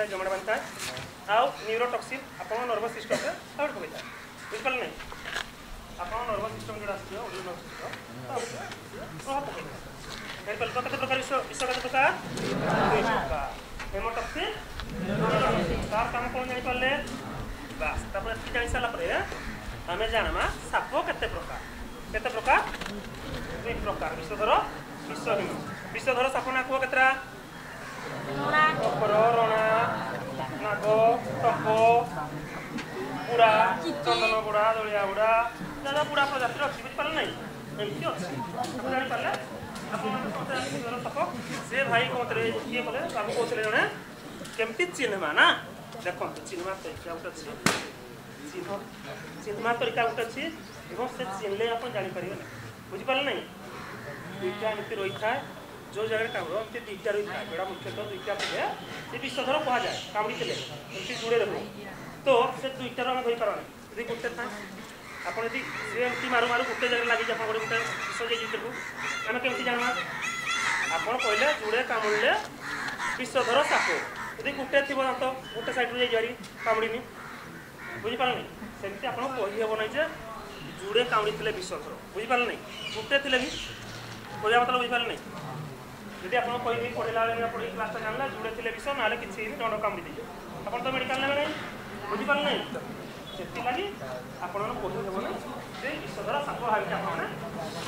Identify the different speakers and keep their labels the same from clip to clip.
Speaker 1: था जमाड़ बनता है आउ न्यूरोटॉक्सिन अपन नर्वस सिस्टम से आउट पकड़ था बुझिपाल नहीं अपन नर्वस सिस्टम जो आसी ओडियो नर्वस सिस्टम प्रभाव पकड़ जानी पाल कते प्रकार विष कते प्रकार दुई प्रकार हेमोटॉक्सिन तार काम कौन जानी पाले बस तापर एति जानि साला परे हमें जानमा साप केते प्रकार दुई प्रकार विषधर विषहीन विषधर साप ना को केतरा अपर रणा नाग टप बुड़ा चंदन बुड़ा दलिया बुड़ा दादा बुड़ा प्रजातिर अच्छी बुझिपारे ना एमती अच्छी जापारे आप साप से भाई कहते किए कले बाबू कहते जड़े केमती चिन्हमा ना देखो चिन्हमा तरीका गोटे अच्छी चिन्हमा तरीका गोटे अच्छी से चिन्हले आप जापर ना बुझिपारे ना दुईटा एमती रही था जो जगह कामड़ एमती दुईटा रही था जोड़ा मुख्यतः दुईटा पड़े ये विषधर कह जाए कामुड़ी एमती जुड़े रहे तो से दुईटार आम धरी पार यदि गोटे था आपड़ यदि सी एमती मारू मारू गोटे जगह लगी आप गोटे विष जाइए आम केमती जाना आपड़ कहले जुड़े कामुड़े विषधर साप यदि गोटे थी दात गोटे सैड जारी कामुड़ी बुझिपारे सेमती आप कहीहब ना जे जुड़े कामुड़ी थे विषधर बुझिपारे ना गोटे थे भी कहवा मतलब बुझिपारे ना यदि आप कही पढ़ला बेले पढ़ी क्लास जानला जुड़े थे विष ना किसी दंड कामुड़ी दे आप तो मेडिकल नेबे ना बुझिपारे ना से लगी आपण कहीहब ना जे विषधर साप भावी आपने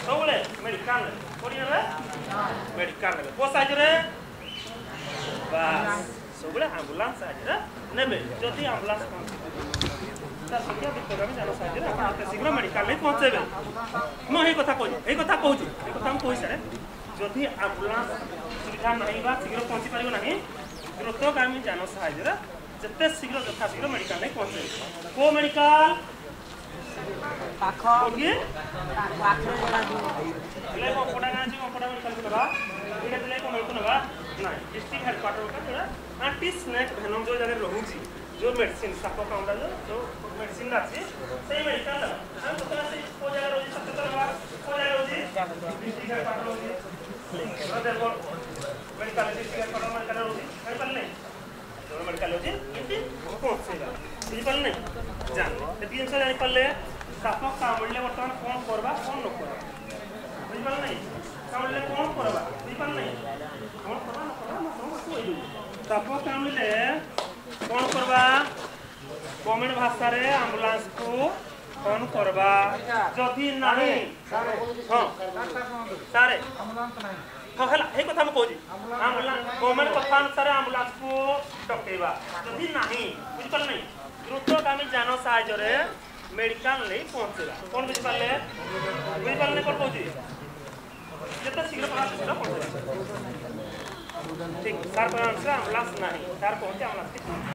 Speaker 1: सब मेडिकल कौन ने मेडिकल ने को साइज बस सब आम्बुलांस साइज ने जदि आम्बुलांस संख्या वित्तगामी जान साहय शीघ्र मेडिकल नहीं पहुँचे मुझे कथा कही सारे जदि आम्बुलांस सुविधा नहीं शीघ्र पहुँची पार ना द्रुतगामी जान साहय जिते शीघ्र यथा शीघ्र मेडिकल नहीं पहुँचे को medical district headquarter aunty snake venom जो जगह रोचे जो मेडिसिन साप कामुड़ा जो मेडिसिन अच्छी से मेडिकल को जगह रोज district headquarter medical district headquarter medical रोज नहीं जो मेडिकल पहुँचेगा बुझिपारे ना जान ये जिन जापारे साप कामुड़े बर्तमान कौन करवा कौन न करवा बुझिपारे ना कामुड़े कौन करवा बुझिपारे ना कौन करवा न करवा साप कामुड़े कौन करवा गवर्नमेंट भाषा रे एम्बुलेंस को कौन करवा जदि नहीं हाँ सारे हाँ है ये कथा मुझे कहूँ गवर्नमेंट कथा अनुसार एम्बुलेंस को डकेवा जदि नहीं बुझिपारे ना द्रुतगामी जान साहय मेडिकल नहीं पहुँचेगा कौन बुझिपारे बुझिपारे कौन कहूँ जिते शीघ्र पहुँचेगा ठीक सार अनुसार एम्बुलेंस नहीं सार पहुँचे एम्बुलेंस